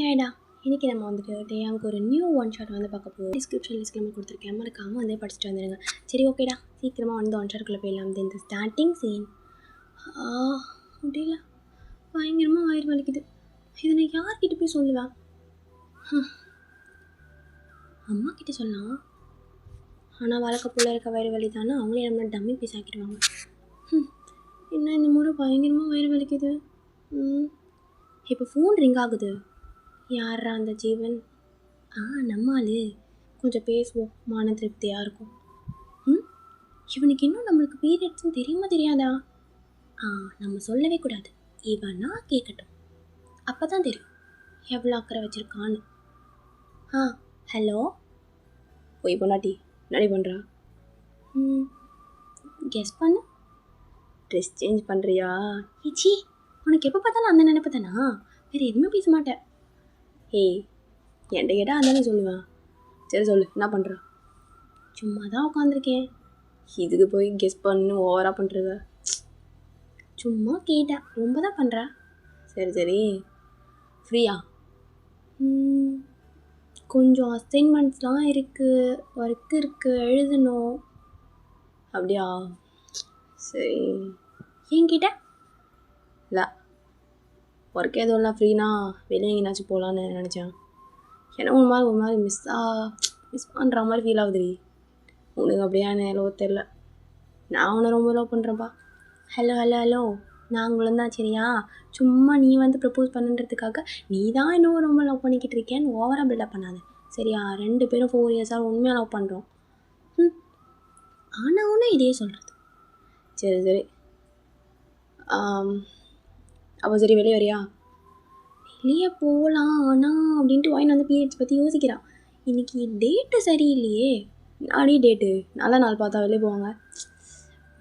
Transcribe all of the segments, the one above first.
ஏடா இன்றைக்கி நம்ம வந்துட்டு டேயாவுக்கு ஒரு நியூ ஒன் ஷாட் வந்து பார்க்க போகிறோம். டிஸ்கிரிப்ஷன் லிஸ்ட்டில் கொடுத்துருக்கேன், மறக்காமல் வந்து படிச்சுட்டு வந்துடுங்க. சரி ஓகேடா, சீக்கிரமாக வந்து ஒன் ஷாட்குள்ளே போயிடலாம். இந்த ஸ்டார்டிங் சீன் முடியல, பயங்கரமாக வயிறு வலிக்குது. இதை நான் யார்கிட்ட போய் சொல்லுவேன்? அம்மா கிட்ட சொல்லலாம், ஆனால் வழக்க போல இருக்க வயிறு வலி தானே, அவங்களே நம்மளை டம்மி பீஸ் ஆக்கிடுவாங்க. என்ன இந்த முறை பயங்கரமாக வயிறு வலிக்குது. இப்போ ஃபோன் ரிங் ஆகுது. யாரா அந்த ஜீவன்? நம்மால் கொஞ்சம் பேசுவோம், மான திருப்தியாக இருக்கும். இவனுக்கு இன்னும் நம்மளுக்கு பீரியட்ஸ்ன்னு தெரியுமா தெரியாதா? நம்ம சொல்லவே கூடாது, இவனா கேட்கட்டும், அப்போ தான் தெரியும் எவ்வளோ அக்கறை வச்சுருக்கான்னு. ஹலோ, போய் பொண்ணாட்டி நடி பண்ணுறா? கெஸ் பண்ணு. ட்ரெஸ் சேஞ்ச் பண்ணுறியா? ஈச்சி, உனக்கு எப்போ பார்த்தாலும் அந்த நினைப்பு தானா? வேறு எதுவுமே பேச மாட்டேன். ஏய், என்கிட்ட கேட்டால் அதானே சொல்லுவேன். சரி சொல்லு, என்ன பண்ணுற? சும்மா தான் உட்காந்துருக்கேன். இதுக்கு போய் கெஸ் பண்ணு ஓவராக பண்ணுறத. சும்மா கேட்டேன், ரொம்ப தான் பண்ணுற. சரி சரி, ஃப்ரீயா? கொஞ்சம் அசைன்மெண்ட்ஸ்லாம் இருக்குது, ஒர்க் இருக்குது, எழுதணும். அப்படியா? சரி, என்கிட்ட இல்லை, ஒர்க் எதுவும் இல்லை, ஃப்ரீனா வெளியே எங்கேனாச்சும் போகலான்னு நினச்சேன். ஏன்னா ஒரு மாதிரி மிஸ் பண்ணுற மாதிரி ஃபீல் ஆகுது. உனக்கு அப்படியே லவ் தெரில, நான் உன்னை ரொம்ப லவ் பண்ணுறேன்ப்பா. ஹலோ ஹலோ ஹலோ, நாங்களும் தான். சரியா, சும்மா நீ வந்து ப்ரப்போஸ் பண்ணுன்றதுக்காக நீ தான் இன்னும் ரொம்ப லவ் பண்ணிக்கிட்டு இருக்கேன்னு ஓவராக பில்டப் பண்ணாது. சரியா, 2 பேரும் 4 இயர்ஸாக உண்மையாக லவ் பண்ணுறோம். ஆனால் ஒன்று இதே சொல்கிறது. சரி சரி, அப்போ சரி வெளியே வரியா? வெளியே போகலாம், ஆனால் அப்படின்ட்டு வாயின் வந்து பீரியட்ஸ் பற்றி யோசிக்கிறான். இன்றைக்கி டேட்டு சரியில்லையே. நாடி டேட்டு நல்ல நாள் பார்த்தா வெளியே போவாங்க.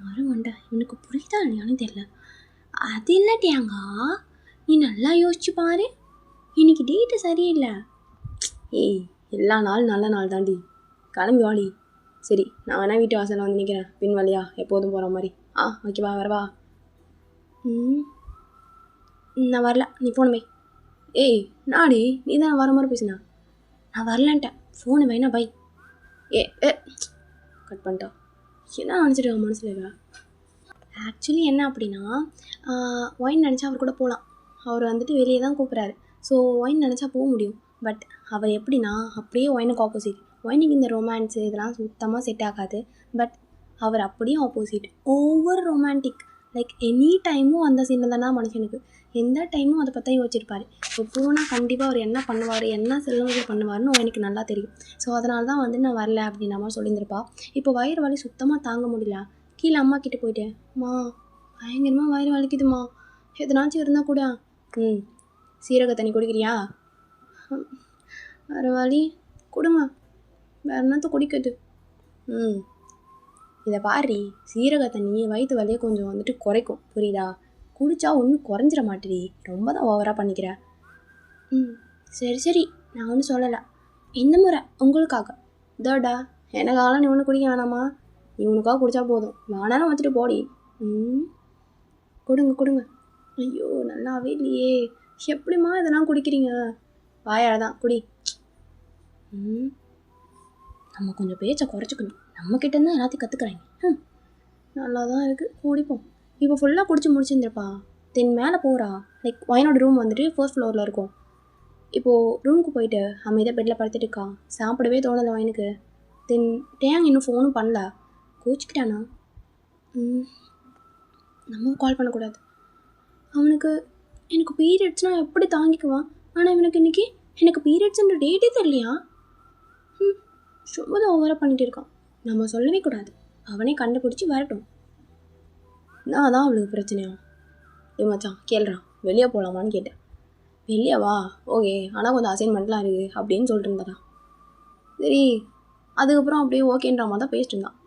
மரமண்டா, இவனுக்கு புரியுதா இல்லையானு தெரியல. அது இல்லாட்டியாங்க, நீ நல்லா யோசிச்சு பாரு, இன்னைக்கு டேட்டு சரியில்லை. ஏய், எல்லா நாள் நல்ல நாள் தாண்டி, கிளம்பி வாடி. சரி, நான் வேணா வீட்டு வாசலில் வந்து நிற்கிறேன், பின் வழியா எப்போதும் போகிற மாதிரி. ஓகேவா, வரவா? நான் வரல, நீ ஃபோன் வை. ஏய் நாடி, நீ தான் வர மாதிரி பேசுனா. நான் வரலன்ட்டேன், ஃபோனு வைனா பை. ஏ கட் பண்ணிட்டா. என்ன நினச்சிட்டு மனசில் இருக்கா? ஆக்சுவலி என்ன அப்படின்னா, ஒயின் நினச்சா அவர் கூட போகலாம். அவர் வந்துட்டு வெளியே தான் கூப்பிட்றாரு. ஸோ ஒயின் நினச்சா போக முடியும். பட் அவர் எப்படின்னா அப்படியே ஒயினுக்கு ஆப்போசிட். ஒயினுக்கு இந்த ரொமான்ஸு இதெல்லாம் சுத்தமாக செட் ஆகாது. பட் அவர் அப்படியே opposite, over romantic. Like any டைமும் அந்த சீனில் தானே மனுஷனுக்கு, எந்த டைமும் அதை பற்றி யோசிச்சிருப்பார். இப்போ போனால் கண்டிப்பாக அவர் என்ன பண்ணுவார், என்ன செல்வங்கள் பண்ணுவார்னு எனக்கு நல்லா தெரியும். ஸோ அதனால தான் வந்து நான் வரல அப்படின்ற மாதிரி சொல்லியிருந்திருப்பா. இப்போ வயிறு வலி சுத்தமாக தாங்க முடியல. கீழே அம்மா கிட்டே போயிட்டேன். பயங்கரமாக வயிறு வலிக்குதுமா, எதனாச்சும் இருந்தால் கூட. சீரக தண்ணி குடிக்கிறியா? வேறு வலி கொடுங்க, வேறு என்னத்த குடிக்கிறது? இதை பாரு, சீரக தண்ணி வயிற்று வலியை கொஞ்சம் வந்துட்டு குறைக்கும், புரியுதா? குடித்தா ஒன்றும் குறைஞ்சிட மாட்டேடி, ரொம்ப தான் ஓவராக பண்ணிக்கிற. சரி சரி, நான் ஒன்றும் சொல்லலை. இந்த முறை உங்களுக்காக இதோடா, எனக்காகலாம் நீ ஒன்றும் குடிக்க வேணாமா? நீ உனக்காக குடித்தா போதும், வேணாலும் வச்சுட்டு போடி. கொடுங்க கொடுங்க. ஐயோ, நல்லாவே இல்லையே, எப்படிம்மா இதெல்லாம் குடிக்கிறீங்க? வாயால் தான் குடி. நம்ம கொஞ்சம் பேச்சை குறைச்சிக்கணும், நம்மக்கிட்டேருந்து எல்லாத்தையும் கற்றுக்குறாங்க. நல்லா தான் இருக்குது, குடிப்போம். இப்போ ஃபுல்லாக குடிச்சு முடிச்சுருந்துருப்பா. தென் மேலே போகிறா. லைக் ஒயினோட ரூம் வந்துட்டு ஃபர்ஸ்ட் ஃப்ளோரில் இருக்கும். இப்போது ரூமுக்கு போயிட்டு அமைதியாக பெட்டில் படுத்துட்டு இருக்கா. சாப்பிடவே தோணலை ஒயினுக்கு. தென் டேங் இன்னும் ஃபோனும் பண்ணல. கோச்சிக்கிட்டானா? நம்ம கால் பண்ணக்கூடாது. அவனுக்கு எனக்கு பீரியட்ஸ்னால் எப்படி தாங்கிக்குவான்? ஆனால் இவனுக்கு இன்றைக்கி எனக்கு பீரியட்ஸுன்ற டேட்டே தெரியலையா? ரொம்ப தான் ஓவராக பண்ணிகிட்டு இருக்கான். நம்ம சொல்லவே கூடாது, அவனே கண்டுபிடிச்சி வரட்டும். நான் தான் அவளுக்கு பிரச்சனையா? மச்சான் கேள்றான், வெளியே போகலாமான்னு கேட்டேன். வெளியே வா, ஓகே, ஆனால் கொஞ்சம் அசைன்மெண்ட்லாம் இருக்குது அப்படின்னு சொல்லிட்டு இருந்தான். சரி, அதுக்கப்புறம் அப்படியே ஓகேன்ற மாதிரி தான் பேசிட்டு இருந்தான்.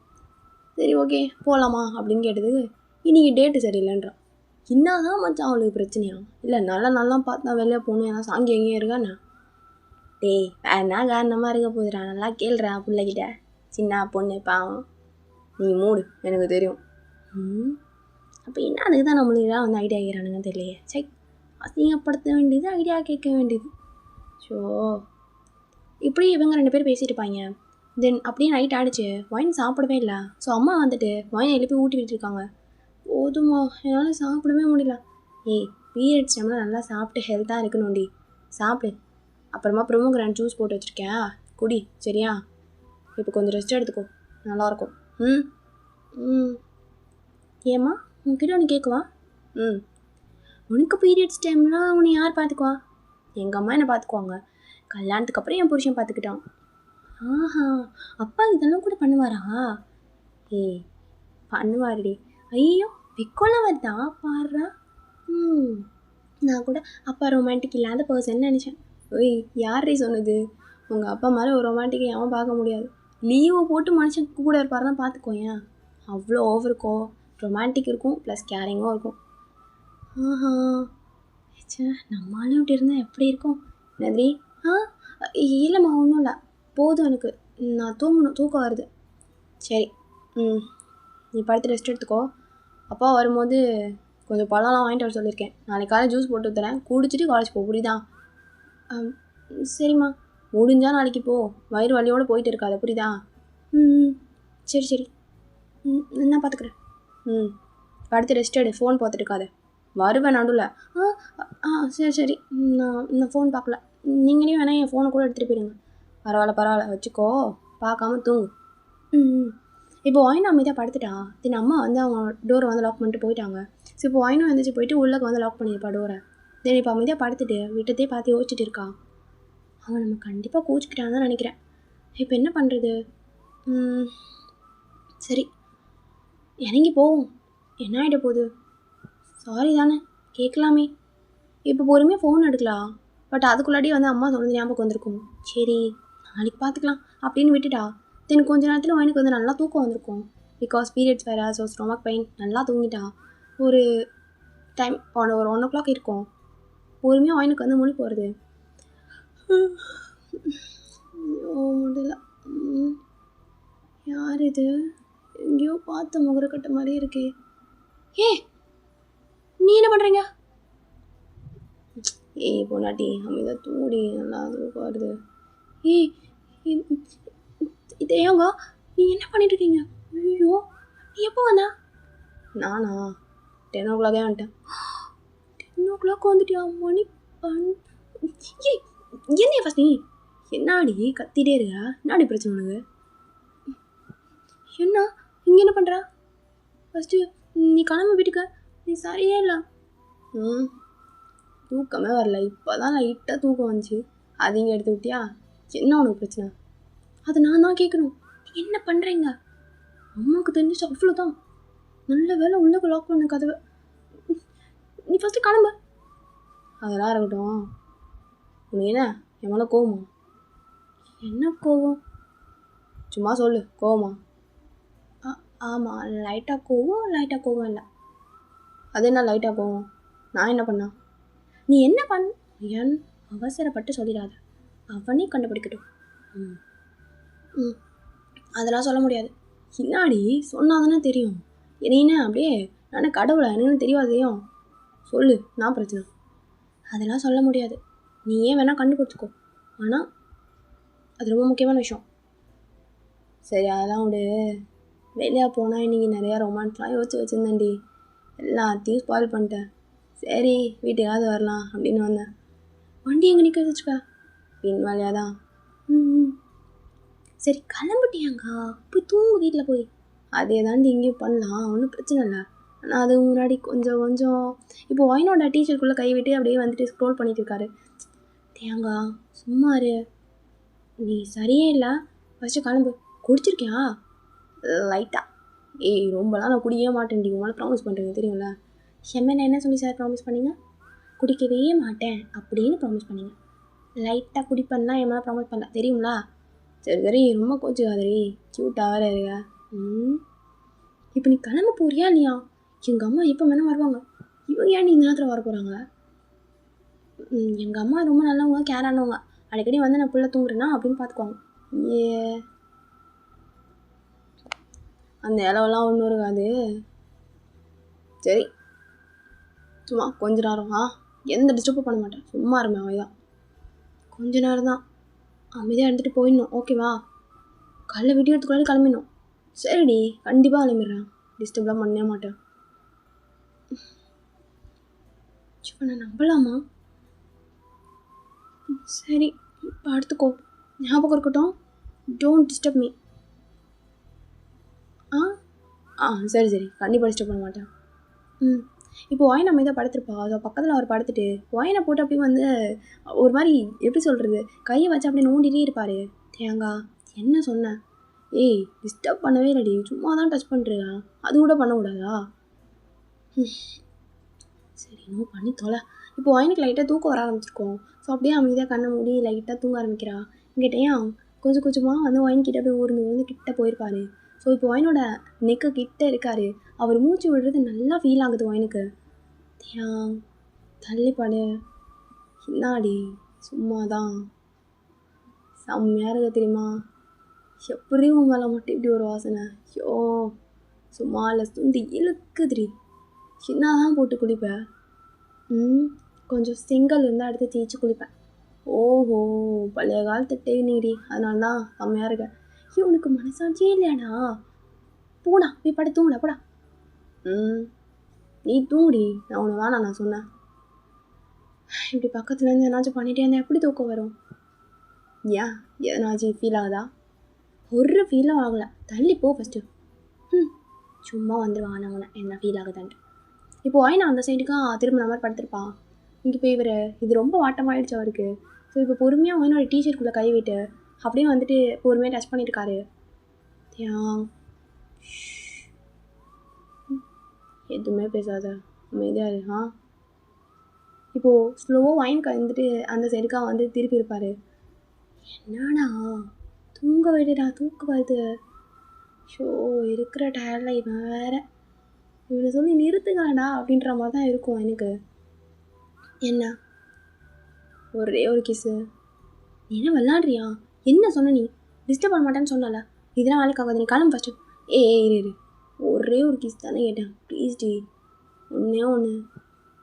சரி ஓகே போகலாமா அப்படின்னு கேட்டதுக்கு இன்றைக்கி டேட்டு சரியில்லைன்றான். என்னதான் மச்சான் அவளுக்கு பிரச்சனையா? இல்லை நல்லா பார்த்தா வெளியே போகணும், ஏன்னா சாங்கி எங்கேயும் இருக்காண்ணா? டேய், வேணா காரணமாக இருக்க போதுடா, நல்லா கேள்றா பிள்ளைகிட்ட. சின்ன பொண்ணு பாவம், நீ மூடு, எனக்கு தெரியும். அப்போ என்ன அதுக்கு தான் நம்மளுக்கு தான் வந்து ஐடியா கேட்குறானுங்கன்னு தெரியலையே. சை, அசிங்கப்படுத்த வேண்டியது, ஐடியா கேட்க வேண்டியது. ஸோ இப்படி இவங்க 2 பேரும் பேசிட்டு இருப்பாங்க. தென் அப்படியே நைட் ஆகிடுச்சு. ஒயின் சாப்பிடவே இல்லை. ஸோ அம்மா வந்துட்டு ஒயினை எழுப்பி ஊட்டி விட்டுருக்காங்க. போதுமா, என்னால் சாப்பிடவே முடியல. ஏய், பீரியட்ஸ் டைமில் நல்லா சாப்பிட்டு ஹெல்த்தாக இருக்கணும்டி, சாப்பிடு. அப்புறமா ப்ரோமோகிரான் ஜூஸ் போட்டு வச்சுருக்கேன், குடி, சரியா? இப்போ கொஞ்சம் ரெஸ்ட் எடுத்துக்கோ, நல்லாயிருக்கும். ம் ம் ஏம்மா, உன்கிட்ட ஒன்று கேட்குவா? உனக்கு பீரியட்ஸ் டைம்லாம் உன்னை யார் பார்த்துக்குவா? எங்கள் அம்மா என்னை பார்த்துக்குவாங்க. கல்யாணத்துக்கு அப்புறம் என் புருஷன் பார்த்துக்கிட்டான். ஆஹா, அப்பா இதெல்லாம் கூட பண்ணுவாரா? ஏய், பண்ணுவாருடி. ஐயோ, வெக்கோலாம் வருதா பாடுறா. நான் கூட அப்பா ரொமான்டிக் இல்லாத பர்சன் நினச்சேன். ஓய், யாரே சொன்னது? உங்கள் அப்பா மாதிரி ஒரு ரொமான்டிக்கை ஏன் பார்க்க முடியாது? லீவை போட்டு மனுஷன் கூட இருப்பாருன்னா பார்த்துக்கோயேன். அவ்வளோ ஓவருக்கோ ரொமான்டிக் இருக்கும், ப்ளஸ் கேரிங்கும் இருக்கும். ஆஹா, சே, நம்மளாலும் இப்படி இருந்தால் எப்படி இருக்கும்? நதிரி, இல்லைம்மா, ஒன்றும் இல்லை, போதும் எனக்கு, நான் தூங்கணும், தூக்கம் வருது. சரி, நீ படுத்து ரெஸ்ட் எடுத்துக்கோ. அப்பா வரும்போது கொஞ்சம் பழம்லாம் வாங்கிட்டு வர சொல்லியிருக்கேன். நாளைக்கு காலையில் ஜூஸ் போட்டு தரேன், குடிச்சிட்டு காலேஜ் போ, புரியுதா? சரிம்மா, முடிஞ்சால் நாளைக்கு போ, வயிறு வலியோடு போயிட்டு இருக்காது, புரியுதா? சரி சரி, நான் பார்த்துக்குறேன். படுத்து ரெஸ்ட் எடு, ஃபோன் பார்த்துட்டு இருக்காது. வருவேன் நடுவில். சரி சரி, நான் ஃபோன் பார்க்கல. நீங்களே வேணால் என் ஃபோனை கூட எடுத்துகிட்டு போயிடுங்க. பரவாயில்ல, வச்சுக்கோ, பார்க்காம தூங்கு. இப்போ வாயினும் அமைதியாக படுத்துட்டா. தென் அம்மா வந்து அவங்க டோரை வந்து லாக் பண்ணிட்டு போயிட்டாங்க. ஸோ இப்போ வாயினும் வந்துச்சு போயிட்டு உள்ளே வந்து லாக் பண்ணியிருப்பா டோரை. தென் இப்போ அமைதியாக படுத்துட்டு விட்டதே பார்த்து யோசிச்சுட்டு இருக்கா. அவன் நம்ம கண்டிப்பாக கோச்சிக்கிட்டான்னு தான் நினைக்கிறேன். இப்போ என்ன பண்ணுறது? சரி, இறங்கி போவோம், என்ன ஆகிட போகுது? சாரி தானே, கேட்கலாமே. இப்போ பொறுமையாக ஃபோன் எடுக்கலாம். பட் அதுக்குள்ளாடி வந்து அம்மா சொன்னது ஞாபகம் வந்திருக்கும். சரி, நாளைக்கு பார்த்துக்கலாம் அப்படின்னு விட்டுட்டா. தென் கொஞ்ச நேரத்தில் வாயினுக்கு வந்து நல்லா தூக்கம் வந்திருக்கும். பிகாஸ் பீரியட்ஸ் வேறு, ஸோ ஸ்டொமக் பெயின், நல்லா தூங்கிட்டா. ஒரு டைம் ஒரு 1 o'clock இருக்கும். பொறுமையாக வாயினுக்கு வந்து முழி போகிறது. முடியல. யார் இது? எங்கேயோ பார்த்த முகரக்கட்ட மாதிரி இருக்கே. நீ என்ன பண்ணுறீங்க? ஏய் பொண்டாட்டி, அமைதியாக தூடி, நல்லா தூக்கம் வருது. இதேங்க, நீ என்ன பண்ணிட்டு இருக்கீங்க? ஐயோ, நீ எப்போ வந்தா? நானா 10 o'clock வந்துட்டேன். 10 o'clock வந்துட்டியா? மணி ஏய், என்ன ஃபஸ்ட் நீ என்னாடி கத்திட்டே இருக்க? என்னாடி பிரச்சனை உனக்கு? என்ன இங்கே என்ன பண்ணுறா? ஃபஸ்ட்டு நீ கிளம்பு வீட்டுக்கு. நீ சரியே இல்லை. தூக்கமே வரல, இப்போ தான் லைட்டாக தூக்கம் வந்துச்சு, அது இங்கே எடுத்து விட்டியா? என்ன உனக்கு பிரச்சனை? அதை நான் தான் கேட்கணும். என்ன பண்ணுறீங்க? அம்மாவுக்கு தெரிஞ்சிச்சு அவ்வளோதான். நல்ல வேலை உள்ளே லாக் பண்ண கதவை. நீ ஃபஸ்ட்டு கிளம்பு. அதெல்லாம் இருக்கட்டும், உனக்கு என்ன என் மேலே கோவமா? என்ன கோவம்? சும்மா சொல்லு, கோவமா? ஆமாம், லைட்டாக கோவம் இல்லை. அது என்ன லைட்டாக கோவம்? நான் என்ன பண்ணா? நீ என்ன என் அவசரப்பட்டு சொல்லிடாத, அவனே கண்டுபிடிக்கட்டும். அதெல்லாம் சொல்ல முடியாது. என்னாடி சொன்னாதானே தெரியும். என்ன அப்படியே நான் கடவுளை என்னன்னு தெரியாதையும் சொல்லு, நான் பிரச்சனை. அதெல்லாம் சொல்ல முடியாது, நீ ஏன் வேணால் கண்டுபிடிச்சிக்கோ. ஆனால் அது ரொம்ப முக்கியமான விஷயம். சரி, அதெல்லாம் விடு. வெளியே போனால் இன்றைக்கி நிறையா ரொமான்ஸ்லாம் யோசிச்சு வச்சுருந்தேன்டி, எல்லாத்தையும் ஸ்பாயில் பண்ணிட்டேன். சரி, வீட்டுக்காவது வரலாம் அப்படின்னு வந்தேன். வண்டி எங்கே நிற்க வச்சுருக்க? பின் வழியாக தான். சரி, கிளம்பிட்டியாங்கா? போய் தூங்கு வீட்டில் போய். அதே தாண்டி இங்கேயும் பண்ணலாம், ஒன்றும் பிரச்சனை இல்லை. ஆனால் அது முன்னாடி கொஞ்சம் இப்போ ஒயினோட டீச்சருக்குள்ளே கை விட்டு அப்படியே வந்துட்டு ஸ்க்ரோல் பண்ணிட்டு இருக்காரு. தேங்கா சும்மா இரு, நீ சரியே இல்லை. ஃபஸ்ட்டு கிளம்பு. குடிச்சிருக்கியா? லைட்டாக. ஏய், ரொம்பலாம் நான் குடிக்கவே மாட்டேன்டி, உங்களால் ப்ராமிஸ் பண்ணுறீங்க தெரியும்ல. எம்எல்ஏ என்ன சொல்லி சார் ப்ராமிஸ் பண்ணிங்க? குடிக்கவே மாட்டேன் அப்படின்னு ப்ராமிஸ் பண்ணிங்க. லைட்டாக குடிப்பேன்னா என் மேலே ப்ராமிஸ் பண்ணல தெரியுங்களா? சரி, ரொம்ப கோச்சுக்காதரி, க்யூட்டாக வேறு இருக்க. இப்போ நீ கிளம்ப போறியா இல்லையா? எங்கள் அம்மா எப்போ வேணால் வருவாங்க. இவங்க ஏன் நீ இந்த நேரத்தில் வர போகிறாங்க? எங்கள் அம்மா ரொம்ப நல்லவங்க, கேரானவங்க. அடிக்கடி வந்து நான் பிள்ளை தூங்குறேன்னா அப்படின்னு பார்த்துக்குவாங்க. அந்த இலவெல்லாம் ஒன்றும் இருக்காது. சரி, சும்மா கொஞ்ச நேரம் எந்த டிஸ்டர்பும் பண்ண மாட்டேன், சும்மா இருமே. அவதான் கொஞ்ச நேரம் தான் அமைதியாக இருந்துட்டு போயிடணும், ஓகேவா? காலைல வீடியோ எடுத்துக்குள்ளே கிளம்பிடணும். சரிடி, கண்டிப்பாக கிளம்பிடுறேன், டிஸ்டர்ப்லாம் பண்ணவே மாட்டேன். நான் நம்பலாமா? சரி, பார்த்துக்கோ, ஞாபகம் இருக்கட்டும், டோன்ட் டிஸ்டர்ப் மீ. ஆ ஆ சரி சரி, கண்டிப்பாக டிஸ்டர்ப் பண்ண மாட்டேன். இப்போ ஒயின் நம்ம இதை படுத்துருப்பா, அதை பக்கத்தில் அவர் படுத்துட்டு ஒயினை போட்டு அப்படியே வந்து ஒரு மாதிரி எப்படி சொல்கிறது, கையை வச்சு அப்படியே நோண்டிகிட்டே இருப்பார். தேங்காய் என்ன சொன்னேன்? ஏய், டிஸ்டர்ப் பண்ணவே இல்லடி, சும்மா தான் டச் பண்ணுறியா, அது கூட பண்ணக்கூடாதா? சரி, இன்னும் பண்ணி தொலை. இப்போ ஒயினுக்கு லைட்டாக தூக்கம் வர ஆரம்பிச்சிருக்கோம். ஸோ அப்படியே அமைதியாக கண்ணை மூடி லைட்டாக தூங்க ஆரம்பிக்கிறா. இங்கிட்டேயா கொஞ்சம் கொஞ்சமாக வந்து ஒயின் கிட்ட அப்படியே ஊர்ந்து கிட்ட போயிருப்பார். ஸோ இப்போ ஒயினோட நெக்கு கிட்ட இருக்கார். அவர் மூச்சு விடுறது நல்லா ஃபீல் ஆகுது ஒயினுக்கு. ஏன் தள்ளிப்பாடு, என்னாடி சும்மா தான் செம்மையாக இருக்க தெரியுமா? எப்படி உன் மேலே மட்டும் இப்படி ஒரு வாசனை? ஐயோ, சும்மா இல்லை, சுண்டி இழுக்குதுடி. என்ன தான் போட்டு குளிப்பேன்? கொஞ்சம் செங்கல் இருந்தால் எடுத்து தேய்ச்சி குளிப்பேன். ஓஹோ, பழைய காலத்து டெக்னிடி, அதனால தான் செம்மையாக இருக்கேன். உனக்கு மனசாட்சியே இல்லையாடா? போடா, போய் படு, தூங்குடா, போடா. நீ தூங்குடி, நான் உன்னை வேணாம் நான் சொன்னேன். இப்படி பக்கத்துலேருந்து எதனாச்சும் பண்ணிகிட்டே இருந்தால் எப்படி தூக்கம் வரும்? ஏன் எதனாச்சும் ஃபீல் ஆகுதா? ஒரு ஃபீலும் ஆகலை, தள்ளி போ ஃபஸ்ட்டு. சும்மா வந்துடுவான் அவனை என்ன ஃபீல் ஆகுதான்ட்டு. இப்போ ஒயினா அந்த சைடுக்கா திரும்ப மாதிரி படுத்திருப்பான். இங்கே போய் இவர் இது ரொம்ப வாட்டமாகிடுச்சு அவருக்கு. ஸோ இப்போ பொறுமையாக ஒயினோட டீஷர்ட்குள்ளே கை விட்டு அப்படியே வந்துட்டு பொறுமையாக டச் பண்ணியிருக்காரு. எதுவுமே பேசாத, அமைதியாக இரு. இப்போது ஸ்லோவாக ஒயின் வந்துட்டு அந்த சைடுக்காக வந்து திருப்பி இருப்பார். என்னடா தூங்க விடுடா, தூக்க வருது. ஷோ, இருக்கிற டயர்டில் இவன் வேற இவனை சொல்லி நிறுத்துங்கடா அப்படின்ற மாதிரி தான் இருக்கும் எனக்கு. என்ன ஒரே ஒரு கிஸ்ஸு? நீ என்ன விளாட்றியா? என்ன சொன்ன நீ? டிஸ்டர்ப் பண்ண மாட்டேன்னு சொன்னல, இதெல்லாம் வேலைக்கு ஆகாது, நீ கிளம்பு ஃபஸ்ட்டு. இரு, ஒரே ஒரு கிஸ் தானே கேட்டேன், ப்ளீஸ் டி. ஒன்றே ஒன்று,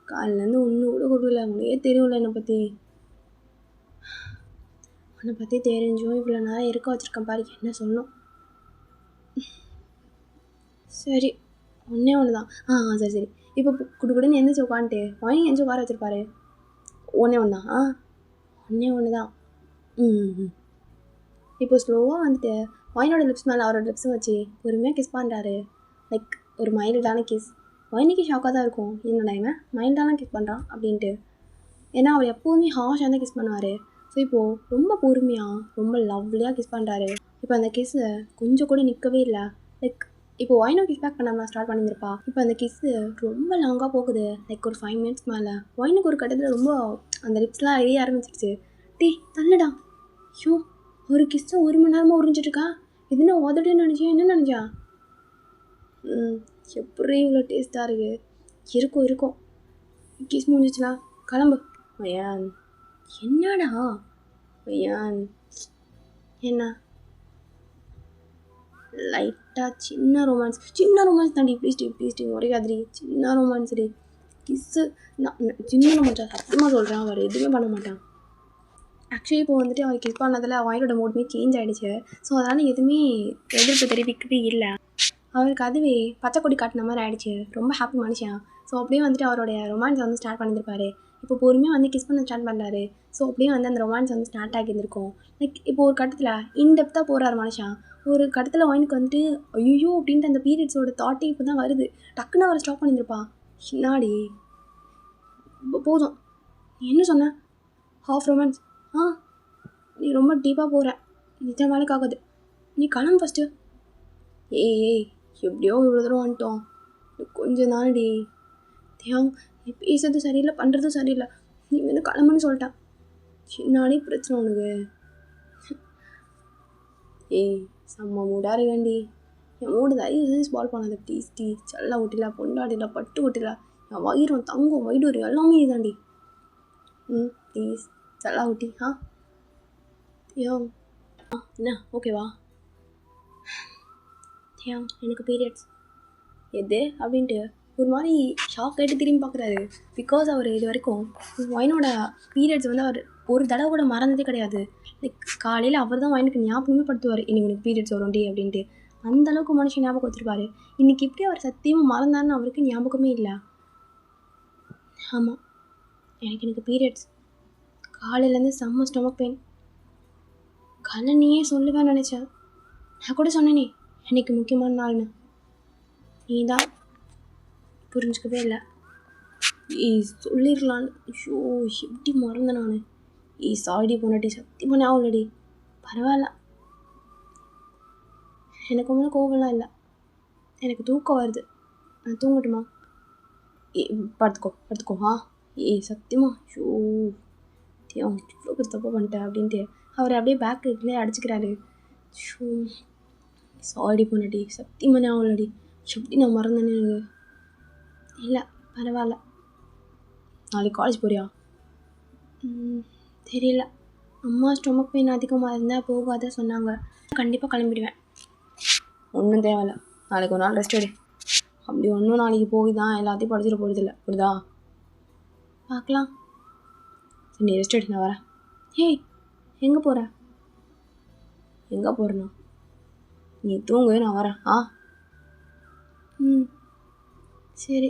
காலிலேருந்து ஒன்று கூட கொடுக்கல. உனக்கே தெரியும்ல என்னை பற்றி. உன்னை பற்றி தெரிஞ்சும் இவ்வளோ நேரம் இருக்க வச்சுருக்கேன் பாரு, என்ன சொல்லணும்? சரி, ஒன்றே ஒன்று தான். சரி சரி, இப்போ குடுக்குடுன்னு எந்திரிச்சு உட்காந்துட்டு ஒயின் எந்திரிச்சு உட்கார வச்சுருப்பாரு. ஒன்றே ஒன்று தான். ஒன்றே ஒன்று தான். இப்போ ஸ்லோவாக வந்துட்டு ஒயினோட லிப்ஸ் மேலே அவரோட லிப்ஸும் வச்சு பொறுமையாக கிஸ் பண்ணுறாரு. லைக் ஒரு மைல்டான கிஸ். ஒயினுக்கு ஷாக்காக தான் இருக்கும், என்னடா இவன் மைல்டான கிஸ் பண்ணுறான் அப்படின்ட்டு. ஏன்னா அவர் எப்போவுமே ஹாஷாக தான் கிஸ் பண்ணுவார். ஸோ இப்போது ரொம்ப பொறுமையாக ரொம்ப லவ்லியாக கிஸ் பண்ணுறாரு. இப்போ அந்த கிஸ்ஸு கொஞ்சம் கூட நிற்கவே இல்லை. லைக் இப்போ ஒயினோ கிஸ் பேக் பண்ணாமல் ஸ்டார்ட் பண்ணியிருப்பா. இப்போ அந்த கிஸ்ஸு ரொம்ப லாங்காக போகுது. லைக் ஒரு 5 minutes மேலே. ஒயினுக்கு ஒரு கட்டத்தில் ரொம்ப அந்த லிப்ஸ்லாம் எரிய ஆரம்பிச்சிருச்சு. டே தள்ளுடா. ஷோ, ஒரு கிஸ்ஸை 1 மணி நேரமாக உறிஞ்சிட்ருக்கா. இதுனா உதட்டுன்னு நினச்சியா, என்ன நினச்சா? எப்படி இவ்வளோ டேஸ்ட்டாக இருக்குது? இருக்கும். கிஸ் முடிஞ்சிச்சுனா கிளம்பு. ஐயான் என்னடா? ஐயான் என்ன? லைட்டாக சின்ன ரொமான்ஸ் தாண்டி, ப்ளீஸ் டி உரையாதிரி. சின்ன ரொமான்ஸ் டி, கிஸ்ஸு. நான் சின்ன ரொமான்ஸா சத்தியமாக சொல்கிறேன், அவர் எதுவுமே பண்ண மாட்டான். ஆக்சுவலி இப்போ வந்துட்டு அவர் கிஸ் பண்ணதில் அவரோட மூட்மே சேஞ்ச் ஆகிடுச்சு. ஸோ அதனால் எதுவுமே எதிர்ப்பு தெரிவிக்கவே இல்லை. அவருக்கு அதுவே பச்சை கொடி காட்டின மாதிரி ஆகிடுச்சு. ரொம்ப ஹாப்பி மனுஷன். ஸோ அப்படியே வந்துட்டு அவருடைய ரொமான்ஸை வந்து ஸ்டார்ட் பண்ணியிருப்பாரு. இப்போ பொறுமையாக வந்து கிஸ் பண்ண ஸ்டார்ட் பண்ணாரு. ஸோ அப்படியே வந்து அந்த ரொமான்ஸ் வந்து ஸ்டார்ட் ஆகியிருந்திருக்கும். லைக் இப்போ ஒரு கட்டத்தில் இன்டெப்த்தாக போகிறார் மனுஷன். ஒரு கட்டத்தில் ஒயினுக்கு வந்துட்டு ஐயோ அப்படின்ட்டு அந்த பீரியட்ஸோட தாட்டே இப்போ தான் வருது. டக்குன்னு அவரை ஸ்டாப் பண்ணியிருப்பா. என்னாடி போதும், நீ என்ன சொன்ன? Half romance. நீ ரொம்ப டீப்பாக போகிற, நிஜம் வேலைக்கு ஆகாது, நீ கிளம்பு ஃபஸ்ட்டு. ஏய், எப்படியோ இவ்வளோ தூரம் வந்துட்டோம், கொஞ்சம் நாள்டி. நீ பேசுறது சரியில்லை, பண்ணுறதும் சரியில்லை, நீ வந்து கிளம்புன்னு சொல்லிட்டேன். சின்னாடி பிரச்சனை உனக்கு? செம்ம மூடாக இருக்கேன்டி. என் மூடு தயவு ஸ்பால் பண்ணாத ப்ளீஸ் டி. செல்ல ஒட்டில, பொண்டாடில, பட்டு ஒட்டில, என் வயிறும் தங்கம் வைடூர் எல்லாமே இதாண்டி. ப்ளீஸ் செல்ல ஒட்டி. என்ன ஓகேவா? எனக்கு பீரியட்ஸ். எது அப்படின்ட்டு ஒரு மாதிரி ஷாக் ஆகிட்டு திரும்பி பார்க்குறாரு. பிகாஸ் அவர் இது வரைக்கும் ஒயினோட பீரியட்ஸ் வந்து அவர் ஒரு தடவை கூட மறந்ததே கிடையாது. லைக் காலையில் அவர் தான் எனக்கு ஞாபகமே படுத்துவார், இன்னைக்கு எனக்கு பீரியட்ஸ் வரும் டி அப்படின்ட்டு. அந்தளவுக்கு மனுஷன் ஞாபகம் வச்சுருப்பாரு. இன்றைக்கி எப்படி அவர் சத்தியமாக மறந்தான்னு அவருக்கு ஞாபகமே இல்லை. ஆமாம், எனக்கு பீரியட்ஸ். காலையிலேருந்து செம்ம ஸ்டொமக் பெயின். காலைல நீயே சொல்லுவேன்னு நினச்சேன். நான் கூட சொன்னேனே எனக்கு முக்கியமான நாள்னு. நீ தான் புரிஞ்சுக்கவே இல்லை. சொல்லிடலான்னு. ஐயோ எப்படி மறந்தேன் நான். சாரிடி போனாட்டி, சத்தியமாக ஞாபகம் இல்லடி. பரவாயில்ல, எனக்கு ஒன்றும் கோவம்லாம் இல்லை. எனக்கு தூக்கம் வருது, நான் தூங்கட்டுமா? படுத்துக்கோ. சத்தியமா ஐயோ இவ்வளோ பெரிய தப்பு பண்ணிட்டேன் அப்படின்ட்டு அவர் அப்படியே பேக்கில் அடிச்சுக்கிறாரு. ஷோ சாரி பொண்ணாடி, சத்தியமாக ஞாபகம் இல்லடி. எப்படி நான் மறந்தேன்னு எனக்கு இல்லை. பரவாயில்ல. நாளைக்கு காலேஜ் போறியா? தெரியல, அம்மா ஸ்டொமக் பெயின் அதிகமாக இருந்தால் போகாத சொன்னாங்க. கண்டிப்பாக கிளம்பிடுவேன். ஒன்றும் தேவையில்ல, நாளைக்கு ஒரு நாள் ரெஸ்ட் எடு. அப்படி ஒன்றும் நாளைக்கு போய் தான் எல்லாத்தையும் படிச்சிட போகிறதில்ல, புரியுதா? பார்க்கலாம். சரி நீ ரெஸ்ட் எடு, நான் வரேன். ஏய் எங்கே போகிற? எங்கே போகிறேண்ணா? நீ தூங்கு, நான் வரேன். சரி.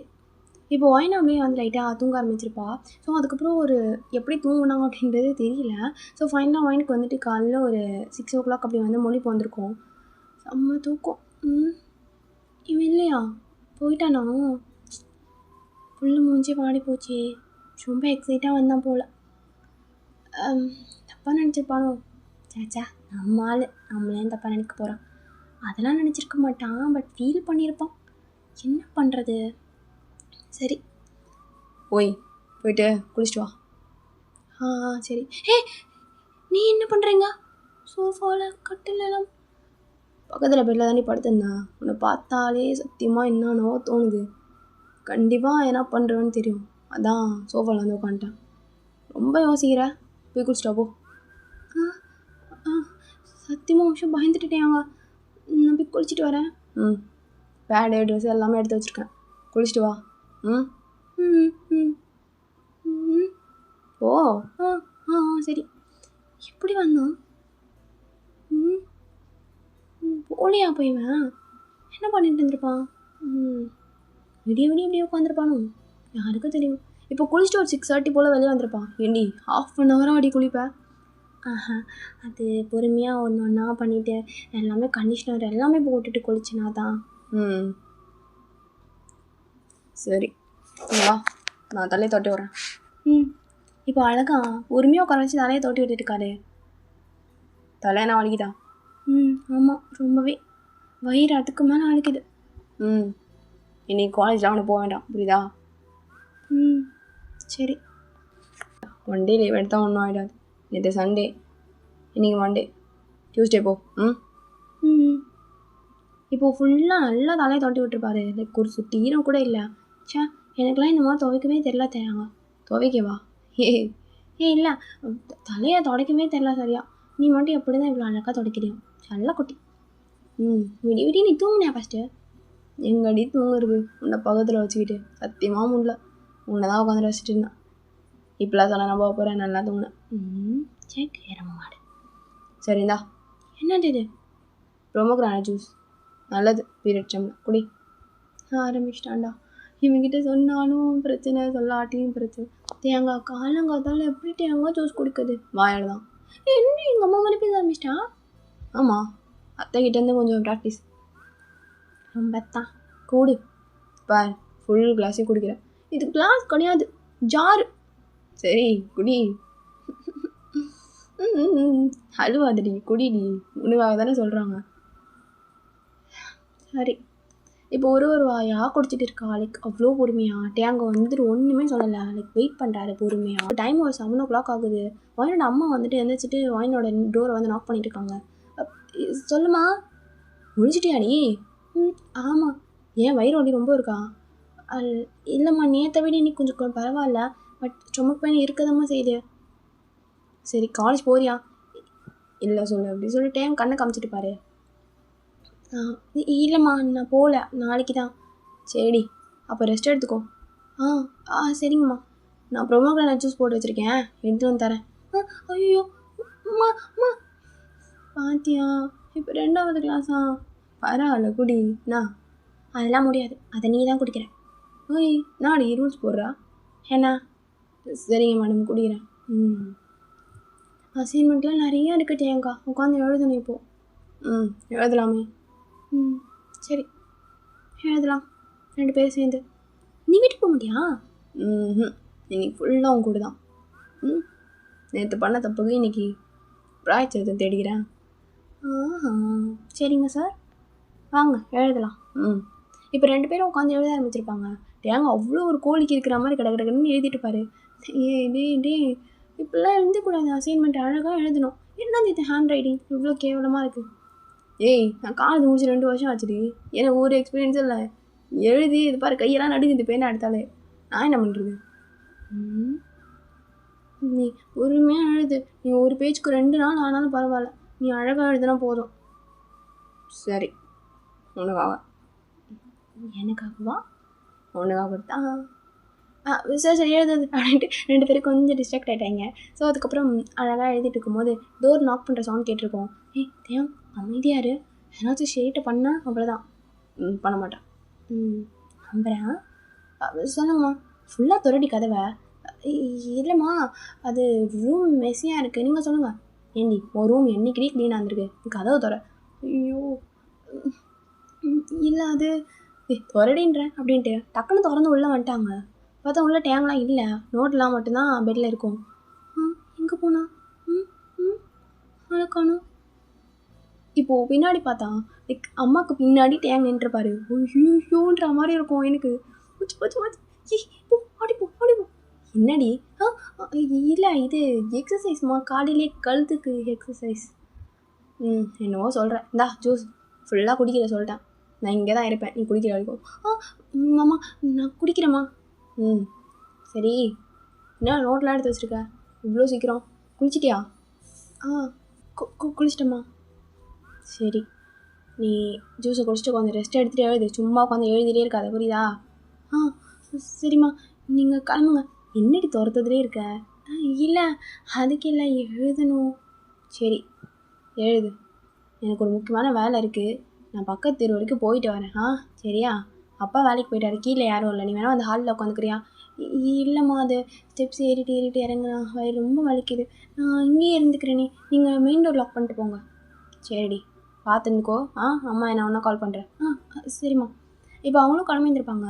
இப்போ ஒயினாமே வந்து லைட்டாக தூங்க ஆரம்பிச்சிருப்பா. ஸோ அதுக்கப்புறம் ஒரு எப்படி தூங்கினாங்க அப்படின்றது தெரியல. ஸோ ஃபைனலாக ஒயினுக்கு வந்துட்டு காலையில் ஒரு 6 o'clock அப்படி வந்து மொழிப்பு வந்திருக்கோம். செம்ம தூக்கம். இவன் இல்லையா? போயிட்டானா? புல்லு மூஞ்சி வாடி போச்சு. ரொம்ப எக்ஸைட்டாக வந்தான் போல். தப்பாக நினச்சிருப்பானோ? சாச்சா, நம்ம ஆள் நம்மளேன்னு தப்பாக நினைக்க போகிறான். அதெல்லாம் நினச்சிருக்க மாட்டான், பட் ஃபீல் பண்ணியிருப்பான். என்ன பண்ணுறது? சரி போயிட்டு குளிச்சுட்டு வா. சரி. நீ என்ன பண்ணுறீங்க? சோஃபாவில் கட்டிலெல்லாம் பக்கத்தில் பெட்டில் தாண்டி படுத்திருந்தேன். உன்னை பார்த்தாலே சத்தியமாக என்னன்னோ தோணுது. கண்டிப்பாக என்ன பண்ணுறேன்னு தெரியும், அதான் சோஃபாவில் வந்து உட்காந்துட்டேன். ரொம்ப யோசிக்கிற, போய் குளிச்சுட்டா போ. சத்தியமாக விஷயம் பயந்துட்டுட்டேங்க. நான் போய் குளிச்சுட்டு வரேன். பேடு ட்ரெஸ் எல்லாமே எடுத்து வச்சுருக்கேன், குளிச்சுட்டு வா. ஓ சரி. எப்படி வந்தான்? போலியா போய்வேன்? என்ன பண்ணிட்டு இருந்திருப்பான்? விடிய இப்படியே உட்காந்துருப்பானோ? யாருக்கும் தெரியும். இப்போ குளிச்சுட்டு ஒரு 6:30 போல் வெளியே வந்திருப்பான். ஏண்டி 1/2 hour அப்படி குளிப்பேன்? அது பொறுமையாக ஒன்று ஒன்றா பண்ணிவிட்டு எல்லாமே கண்டிஷ்னர் எல்லாமே போட்டுட்டு குளிச்சுனா தான். சரி வா, நான் தலையை தொட்டி விட்றேன். இப்போ அழகா பொறுமையாக உட்கார வச்சு தலையை தொட்டி விட்டுட்டு இருக்காரு. தலையை நான் வலிக்குதா? ஆமாம், ரொம்பவே வயிறு அதுக்கு மேலே வலிக்குது. இன்னைக்கு காலேஜில் அவனுக்கு போக வேண்டாம், புரியுதா? சரி. ஒன் டே லீவ் எடுத்தால் ஒன்றும் ஆகிடாது. நேற்று சண்டே, இன்றைக்கி மண்டே, டியூஸ்டே போ. இப்போது ஃபுல்லாக நல்லா தலையை தொட்டி விட்டுருப்பாரு. லைக் ஒரு சுற்றி ஈரம் கூட இல்லை. சே, எனக்குலாம் இந்த மாதிரி துவைக்கவே தெரில. தேங்க துவைக்கவா? இல்லை, தலையை துடைக்கவே தெரில சரியா. நீ மட்டும் எப்படி தான் இவ்வளோ அழகாக துடைக்கிறியும்? நல்லா குட்டி. விடி நீ தூங்குனியா ஃபஸ்ட்டு? எங்கடி தூங்குறது, உன்னை பக்கத்தில் வச்சுக்கிட்டு? சத்தியமாக முடியல, உன்னை தான் உட்காந்து ரசிச்சுட்டு இருந்தேன். இப்போலாம் சொன்ன நான் போக போகிறேன், நல்லா தூங்கினேன். சரி கேரம மாடு. சரிந்தா. என்னது இது? ப்ரோமோகிரானட் ஜூஸ், நல்லது பீரியட் டைமில் குடி. ஆரம்பிச்சிட்டான்டா. இவங்கிட்ட சொன்னாலும் பிரச்சனை, சொல்லாட்டியும் பிரச்சனை. தேங்காய் காலங்காத்தால் எப்படி தேங்காய் ஜூஸ் குடிக்குது? வாயால் தான். என்ன எங்கள் அம்மா மாதிரி பேச ஆரம்பிச்சிட்டா? ஆமாம், அத்தைக்கிட்டேருந்து கொஞ்சம் ப்ராக்டிஸ். ரொம்ப தான் கூடு பார், ஃபுல் கிளாஸே குடிக்கிறேன். இது கிளாஸ் கிடையாது, ஜாரு. சரி குடி. அழுவாதடி, குடிடி, உணவாக தானே சொல்கிறாங்க. சரி. இப்போ ஒரு வாயாக குடிச்சிட்டு இருக்கா. லைக் அவ்வளோ பொறுமையாக. தேங்காய் வந்துட்டு ஒன்றுமே சொல்லலை. லைக் வெயிட் பண்ணுறாரு பொறுமையாக. டைம் ஒரு 7 o'clock ஆகுது. வாயினோட அம்மா வந்துட்டு எழுந்திரிச்சிட்டு வாயினோட டோரை வந்து நாக் பண்ணிட்டு இருக்காங்க. சொல்லுமா, முடிச்சிட்டியாடி? ஆமாம். ஏன் வயிறு வலி ரொம்ப இருக்கா? இல்லைம்மா, நேற்றை விட இன்னைக்கு கொஞ்சம் பரவாயில்ல, பட் ஸ்டொமக் பெயின் இருக்கதாம்மா செய்யுது. சரி காலேஜ் போறியா? இல்லை சொல்லு அப்படின்னு சொல்லிட்டு கண்ணை காமிச்சிட்டு பாரு. இல்லைம்மா நான் போகல, நாளைக்கு தான். சரி அப்போ ரெஸ்ட் எடுத்துக்கோ. சரிங்கம்மா, நான் ப்ரோமோகிரானட் ஜூஸ் போட்டு வச்சுருக்கேன், எடுத்துகிட்டு வந்து தரேன். ஐயோ அம்மா அம்மா பாத்தியா இப்போ 2வது கிளாஸா? பரவாயில்ல குடிண்ணா. அதெல்லாம் முடியாது, அதை நீ தான் குடிக்கிற. ஓய் நாடி ரூல்ஸ் போடுறா என்ன? சரிங்க மேடம் குடிக்கிறேன். அசைன்மெண்ட்லாம் நிறையா இருக்கட்டேங்க்கா, உட்காந்து எழுதணும் இப்போது. எழுதலாமே. சரி எழுதலாம் 2 பேரும் சேர்ந்து. நீ வீட்டுக்கு போக முடியா? இன்னைக்கு ஃபுல்லாக உன் கூட தான். நேற்று பண்ண தப்புக்கு இன்னைக்கு பிராய்ச்சத்தை தேடிக்கிறேன். சரிங்க சார், வாங்க எழுதலாம். இப்போ 2 பேரும் உட்காந்து எழுத ஆரம்பிச்சிருப்பாங்க. தேங்க அவ்வளோ ஒரு கோழிக்கு இருக்கிற மாதிரி கிடக்குன்னு எழுதிட்டு பாரு. டே இப்படிலாம் எழுதக்கூடாது, அசைன்மெண்ட் அழகாக எழுதணும். என்னது இது ஹேண்ட் ரைட்டிங் இவ்வளோ கேவலமாக இருக்குது? நான் காலேஜ் முடிச்சு 2 வருஷம் ஆச்சுடி, எனக்கு ஒரு எக்ஸ்பீரியன்ஸும் இல்லை. எழுதி இது பாரு கையெல்லாம் நடுங்குது பேனா எடுத்தாலே. நான் என்ன பண்ணுறது? நீ பொறுமையாக எழுது. நீ ஒரு பேஜுக்கு 2 நாள் ஆனாலும் பரவாயில்ல, நீ அழகாக எழுதுனா போதும். சரி உனக்காக. எனக்காகவா? உனக்காக தான். சரி எழுதுது அப்படின்ட்டு 2 பேரும் கொஞ்சம் டிஸ்ட்ராக்ட் ஆகிட்டாங்க. ஸோ அதுக்கப்புறம் அழகாக எழுதிட்டு இருக்கும்போது டோர் நாக் பண்ணுற சவுண்ட் கேட்டிருக்கோம். தேம் அமைதியாரு, ஏதாச்சும் ஷேட்டை பண்ணால் அவ்வளோதான். பண்ண மாட்டான். நம்புகிறேன். சொல்லுங்கம்மா. ஃபுல்லாக துரடி கதவை. இல்லைம்மா அது ரூம் மெஸ்ஸியாக இருக்குது, நீங்கள் சொல்லுங்கள். ஏண்டி ஒரு ரூம் என்னைக்கிட்டே க்ளீனாக இருந்திருக்கு, கதவை துற. ஐயோ இல்லை அது துரடின்றேன் அப்படின்ட்டு டக்குன்னு திறந்து உள்ளே வந்துட்டாங்க. பார்த்தா உள்ள டேங்க்லாம் இல்லை, நோட்லாம் மட்டும்தான் பெட்டில் இருக்கும். எங்கே போனா? அழகானும். இப்போது பின்னாடி பார்த்தா லைக் அம்மாவுக்கு பின்னாடி டேங் நின்றுப்பாரு. ஐயோன்ற மாதிரி இருக்கும் எனக்கு. ஆடிப்போ என்னடி? இல்லை இது எக்ஸசைஸ்மா, காலையிலே கழுத்துக்கு எக்ஸசைஸ். என்னவோ சொல்கிறேன். இந்தா ஜூஸ் ஃபுல்லாக குடிக்கிற சொல்லிட்டேன். நான் இங்கே தான் இருப்பேன், நீ குடிக்கிற வரைக்கும். மாமா நான் குடிக்கிறேம்மா. சரி என்ன நோட்லாம் எடுத்து வச்சுருக்க இவ்வளோ சீக்கிரம்? குளிச்சிட்டியா? குளிச்சிட்டம்மா. சரி நீ ஜூஸை குடிச்சிட்டு கொஞ்சம் ரெஸ்ட் எடுத்துகிட்டு எழுது, சும்மா உட்காந்து எழுதிட்டே இருக்காத, புரியுதா? சரிம்மா நீங்கள் கிளம்புங்க. என்னடி துரத்துறதுலே இருக்க? இல்லை அதுக்கு இல்லை, எழுதணும். சரி எழுது, எனக்கு ஒரு முக்கியமான வேலை இருக்குது, நான் பக்கத்து தெரு வரைக்கும் போயிட்டு வரேன். சரியா? அப்பா வேலைக்கு போயிட்டாரு, கீழே யாரும் இல்லை, நீ வேணால் அந்த ஹாலில் உட்காந்துக்கிறியா? இல்லைம்மா அது ஸ்டெப்ஸ் ஏறிட்டு இறங்குனா வயிறு ரொம்ப வலிக்குது, நான் இங்கேயே இருந்துக்கிறேன், நீங்கள் மெயின் டோர் லாக் பண்ணிட்டு போங்க. சரிடி பார்த்துக்கோ. அம்மா என்ன ஒன்றா கால் பண்ணுறேன். சரிம்மா. இப்போ அவங்களும் கிளம்பியிருந்திருப்பாங்க.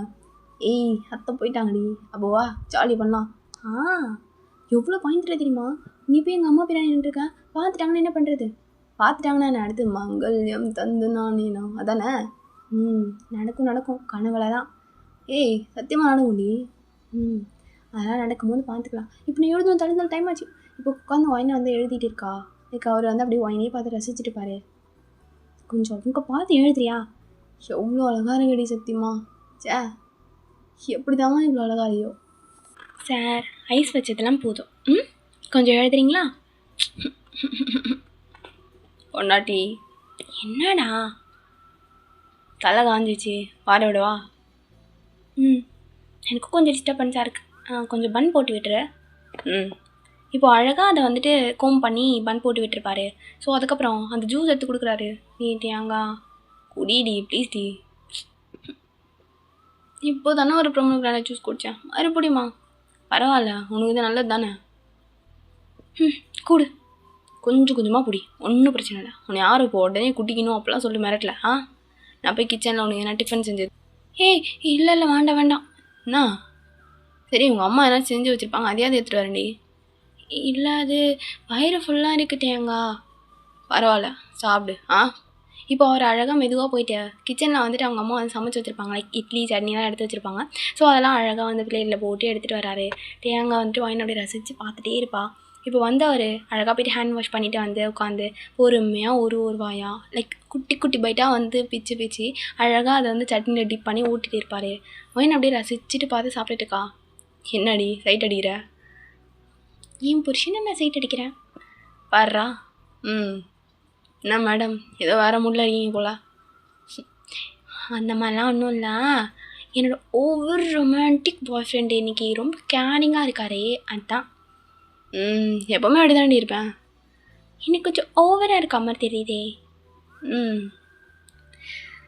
அத்தை போயிட்டாங்கடி, அப்போ வா ஜாலி பண்ணலாம். எவ்வளோ பயந்துட்டு தெரியுமா? நீ போய் எங்கள் அம்மா பின்னாடி நின்றுருக்க, பார்த்துட்டாங்கன்னா என்ன பண்ணுறது? பார்த்துட்டாங்கன்னா என்ன அடுத்து மங்கல்யம் தந்து நானேனா அதானே? நடக்கும் கனவுல தான். சத்தியமாக நடக்கும்டி. அதெல்லாம் நடக்கும்போது பார்த்துக்கலாம். இப்போ நீ எழுதணும் தடுந்தாலும் டைம் ஆச்சு. இப்போ உட்காந்து ஒயினை வந்து எழுதிட்டு இருக்கா. லைக் அவர் வந்து அப்படியே ஒயினே பார்த்து ரசிச்சுட்டு பாரு. கொஞ்சம் உங்க பார்த்து எழுதுறியா? எவ்வளோ அழகாக இருக்குடி சத்தியமா. எப்படி தாம்மா இவ்வளோ அழகா இல்லையோ. சார் ஐஸ் வச்சதெல்லாம் போதும், கொஞ்சம் எழுதுறீங்களா? பொண்டாட்டி என்னடா தலை காஞ்சிச்சு, வார விடவா? எனக்கு கொஞ்சம் டிஸ்டர்பன்ஸாக இருக்குது, கொஞ்சம் பன் போட்டு விட்டுரு. இப்போ அழகாக அதை வந்துட்டு கோம் பண்ணி பன் போட்டு விட்டுருப்பாரு. ஸோ அதுக்கப்புறம் அந்த ஜூஸ் எடுத்து கொடுக்குறாரு. நீ தேங்காய் குடிடி ப்ளீஸ் டி. இப்போ தானே ஒரு ப்ரோமோகிரானட் ஜூஸ் குடித்தேன், மறுபடியுமா? பரவாயில்ல, உனக்கு இது நல்லது தானே. கூடு, கொஞ்சம் கொஞ்சமாக குடி, ஒன்றும் பிரச்சனை இல்லை. உன்னை யாரும் இப்போ உடனே குடிக்கணும் அப்படிலாம் சொல்லி மிரட்டல. நான் போய் கிச்சனில் உனக்கு என்ன டிஃபன் செஞ்சது? இல்லை வேண்டாம் என்ன? சரி உங்கள் அம்மா என்ன செஞ்சு வச்சுருப்பாங்க, அதையாவது எடுத்துகிட்டு வரேன்டி. இல்லை அது வயிறு ஃபுல்லாக இருக்குது தேங்காய். பரவாயில்ல சாப்பிடு. இப்போ அவர் அழகாக மெதுவாக போயிட்டு கிச்சனில் வந்துட்டு அவங்க அம்மா வந்து சமைச்சு வச்சுருப்பாங்க, லைக் இட்லி சட்னிலாம் எடுத்து வச்சுருப்பாங்க. ஸோ அதெல்லாம் அழகாக வந்து பிளேட்டில் போட்டு எடுத்துகிட்டு வராரு. தேங்காய் வந்துட்டு வாங்கி அப்படியே ரசித்து பார்த்துட்டே இருப்பா. இப்போ வந்து அவர் அழகாக போய்ட்டு ஹேண்ட் வாஷ் பண்ணிவிட்டு வந்து உட்காந்து பொறுமையாக ஒரு வாயா லைக் குட்டி பைட்டாக வந்து பிச்சு அழகாக அதை வந்து சட்னியில் டிப் பண்ணி ஊட்டிகிட்டு இருப்பார். வாங்கி அப்படியே ரசிச்சுட்டு பார்த்து சாப்பிட்டுட்டுக்கா. என்னடி சைட் அடிக்கிற? என் புருஷன் நான் சைட் அடிக்கிறேன் பாடுறா. என்ன மேடம் ஏதோ வேறு மூடில் இருக்கீங்க போல. அந்த மாதிரிலாம் ஒன்றும் இல்லை, என்னோடய ஓவர் ரொமான்டிக் பாய் ஃப்ரெண்டு இன்றைக்கி ரொம்ப கேரிங்காக இருக்காரே, அதுதான். எப்போவுமே அப்படி தாண்டி இருப்பேன். எனக்கு கொஞ்சம் ஓவராக இருக்க மாதிரி தெரியுதே.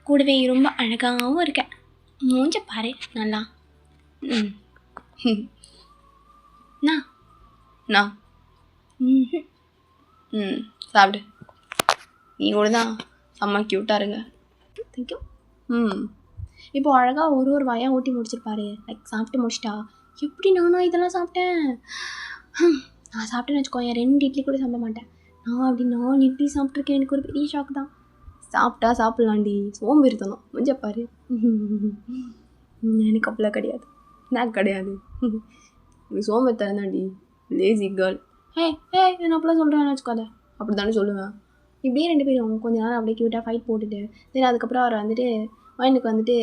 கூடவே ரொம்ப அழகாகவும் இருக்க. மூஞ்ச பாரு நல்லா. நான் சாப்பிடு. நீ கூட தான் செம்ம க்யூட்டாக இருங்க. தேங்க்யூ. இப்போ அழகாக ஒரு வாயாக ஊட்டி முடிச்சிருப்பாரு. லைக் சாப்பிட்டு முடிச்சிட்டா. எப்படி நானும் இதெல்லாம் சாப்பிட்டேன்? நான் சாப்பிட்டேன்னு வச்சுக்கோ, என் 2 இட்லி கூட சாப்பிட மாட்டேன். நான் அப்படி 4 இட்லி சாப்பிட்ருக்கேன். எனக்கு ஒரு பெரிய ஷாக் தான். சாப்பிட்டா சாப்பிட்லாண்டி, சோம்பேறித்தனம் முடிஞ்சப்பாரு. எனக்கு அப்படிலாம் கிடையாது, நான் கிடையாது. சோம்பேறித்தனம் தாண்டி, லேசி கேர்ள். நான் அப்படிலாம் சொல்கிறேன்னு வச்சுக்காத. அப்படி தானே சொல்லுவேன். இப்படியே 2 பேரும் கொஞ்ச நேரம் அப்படியே க்யூட்டாக ஃபைட் போட்டுட்டு தென் அதுக்கப்புறம் அவர் வந்துட்டு வயனுக்கு வந்துட்டு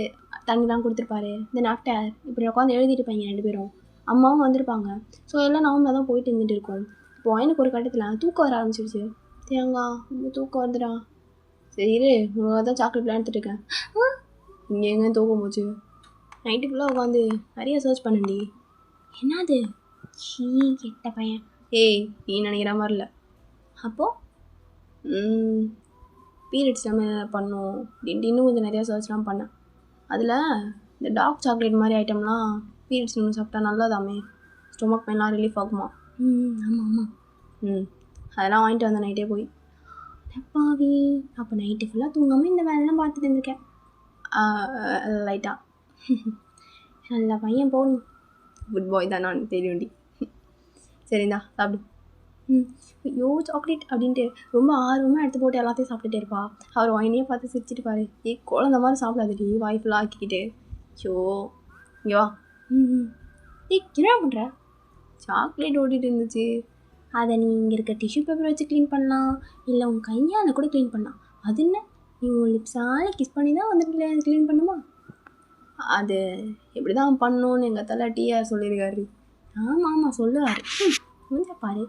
தண்ணிலாம் கொடுத்துருப்பாரு. தென் ஆஃப்டர் இப்படி உட்காந்து எழுதிட்டு இருப்பாங்க 2 பேரும். அம்மாவும் வந்திருப்பாங்க. ஸோ எல்லாம் நார்மலாக தான் போயிட்டு இருந்துட்டு இருக்கோம். இப்போ வயனுக்கு ஒரு கட்டத்தில் தூக்கம் வர ஆரம்பிச்சிடுச்சு. தேங்காய் ரொம்ப தூக்கம் வருதுடா. சரி உனக்காக தான் சாக்லேட்லாம் எடுத்துகிட்டு இருக்கேன். இங்கே எங்கே தூக்கம் போச்சு? நைட்டு ஃபுல்லாக உட்காந்து நிறைய சர்ச் பண்ணண்டி. என்னது கெட்ட பையன். நீ நினைக்கிற மாதிரி இல்லை. அப்போது பீரியட்ஸ் நம்ம பண்ணோம் அப்படின்ட்டு இன்னும் கொஞ்சம் நிறையா சர்ச்லாம் பண்ணேன். அதில் இந்த டார்க் சாக்லேட் மாதிரி ஐட்டம்லாம் பீரியட்ஸ் நம்ம சாப்பிட்டா நல்லதாமே, ஸ்டொமக் பெயின்லாம் ரிலீஃப் ஆகுமா? ஆமாம். அதெல்லாம் வாங்கிட்டு வந்தேன் நைட்டே போய். பாவி, அப்போ நைட்டு ஃபுல்லாக தூங்காமல் இந்த வேலைலாம் பார்த்துட்டு இருந்திருக்கேன். லைட்டாக நல்ல பையன் போகணும். குட் பாய் தான் நான், தெரியும்டி. சரிந்தா சாப்பிடு. ஐயோ சாக்லேட் அப்படின்ட்டு ரொம்ப ஆர்வமாக எடுத்து போட்டு எல்லாத்தையும் சாப்பிட்டுட்டே இருப்பா. அவர் வாயினையே பார்த்து சிரிச்சிட்டு பாரு. குழந்த மாதிரி சாப்பிடாதுடி, வாய் ஃபுல்லாக ஆக்கிக்கிட்டு. ஐயோ இங்கே வா. என்ன பண்ணுற? சாக்லேட் ஓட்டிகிட்டு இருந்துச்சு. அதை நீ இங்கே இருக்க டிஷ்யூ பேப்பர் வச்சு க்ளீன் பண்ணலாம், இல்லை உன் கையால் கூட க்ளீன் பண்ணலாம். அது என்ன, நீ உன் லிப்ஸால் கிஸ் பண்ணி தான் வந்துட்டு க்ளீன் பண்ணுமா? அது எப்படி தான் பண்ணணும்னு எங்கள் தலை டீஆர் சொல்லியிருக்காரு. ஆமாம் சொல்லுவார். கொஞ்சம் பாரு.